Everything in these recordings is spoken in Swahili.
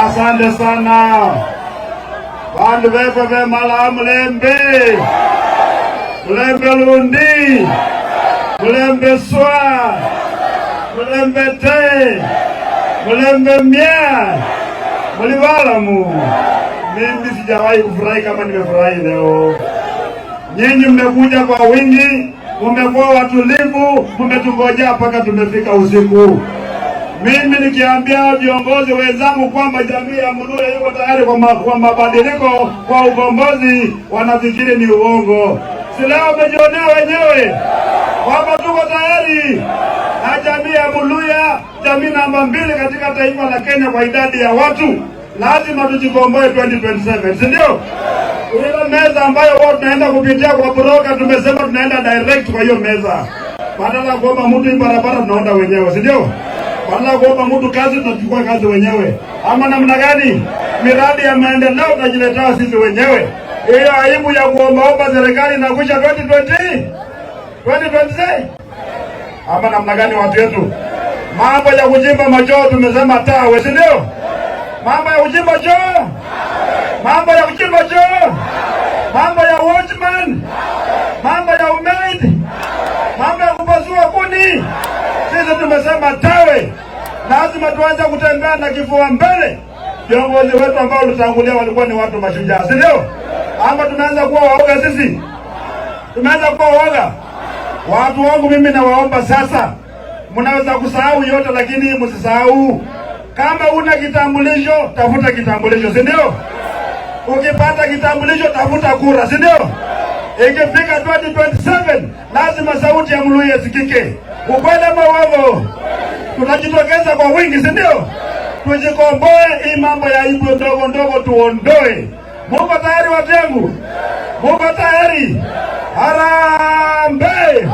Asante sana. Bandu befe be mala mulembe. Mulembe lundi. Mulembe swa. Mulembe te. Mulembe mia. Mulibalamu. Mimi sijawahi kufurahi kama nimefurahi leo. Nyinyi mmekuja kwa wingi, mmekuwa watulivu, mmetungojea mpaka tumefika usiku. Mimi nikiambia viongozi wenzangu kwamba jamii ya Muluya yuko tayari kwa mabadiliko, kwa ukombozi, wanafikiri ni uongo. Si leo umejionea wenyewe kwamba tuko tayari na jamii ya Muluya, jamii namba 2 katika taifa la Kenya kwa idadi ya watu. Lazima tujikomboe 2027, si ndio? Ile meza ambayo wao tunaenda kupitia kwa broker, tumesema tunaenda direct kwa hiyo meza. Badala kuomba mtu barabara tunaenda wenyewe, si ndio? Badala kuomba mtu kazi tunachukua kazi wenyewe. Ama namna gani? Miradi ya maendeleo tunajiletea sisi wenyewe. Hiyo aibu ya kuomba serikali inakuja 2026. Ama namna gani watu wetu? Mambo ya kujimba majoo tumesema tawe, si ndio? Mambo ya kujimba joo. Mambo ya kuchimba joo. Mambo ya watchman. Mambo ya umaid. Mambo ya kupasua kuni. Sisi tumesema tawe. Lazima tuanze kutembea na kifua mbele. Viongozi wetu ambao walitangulia walikuwa ni watu mashujaa, si ndio? Ama tumeanza kuwa waoga sisi? Tumeanza kuwa waoga. Watu wangu mimi nawaomba sasa. Mnaweza kusahau yote lakini msisahau. Kama una kitambulisho, tafuta kitambulisho, si ndio? Ukipata kitambulisho, tafuta kura, si ndio? Ikifika 2027, lazima sauti ya Muluya isikike. Ukweli ama uongo? Tunajitokeza kwa wingi, si ndio? Tujikomboe, hii mambo ya aibu ndogo ndogo tuondoe. Muko tayari watu wangu? Muko tayari? Harambee!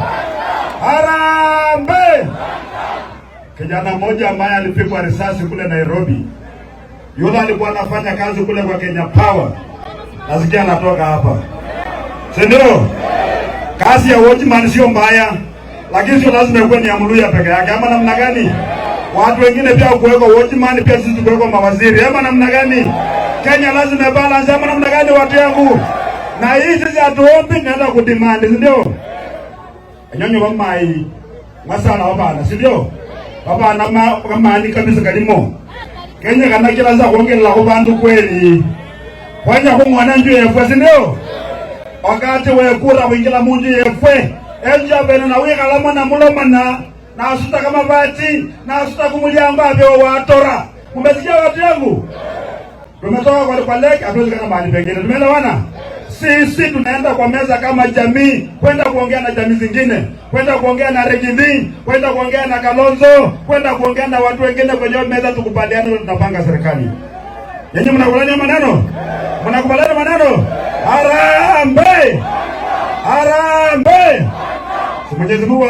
Harambee! Kijana mmoja ambaye alipigwa risasi kule Nairobi. Yule alikuwa anafanya kazi kule kwa Kenya Power. Nasikia anatoka hapa. Si ndio? Kazi ya watchman sio mbaya, lakini sio lazima iwe ni ya Muluya peke yake. Ama namna gani? Watu wengine pia kuweko watchman, pia sisi tuweko mawaziri. Ama namna gani? Kenya lazima balance. Ama namna gani watu wangu? Na hii sisi hatuombi, tunaenda kudemand, si ndio? Nyonyo mama hii. Masala wabana, si ndio? Baba na kama ni kabisa kalimo. Kenya kana kila za kuongela kwa bantu kweli. Wanya kwa mwanangu yefwe, si ndio? Wakati wewe kura wingila mungu yefwe. Elja bena na wika lama na muloma na asuta kama bati na asuta kumuliamba avyo watora. Umesikia watu yangu? Tumetoka kwa lake, hatuwezi kana mahali pengine. Tumeelewana? Sisi tunaenda kwa meza kama jamii, kwenda kuongea na jamii zingine, kwenda kuongea na Regidhi, kwenda kuongea na Kalonzo, kwenda kuongea na watu wengine kwenye meza, tukubaliane tunapanga serikali. Yenye mnakubaliana maneno? Mnakubaliana maneno? Harambee! Harambee! Mwenyezi Mungu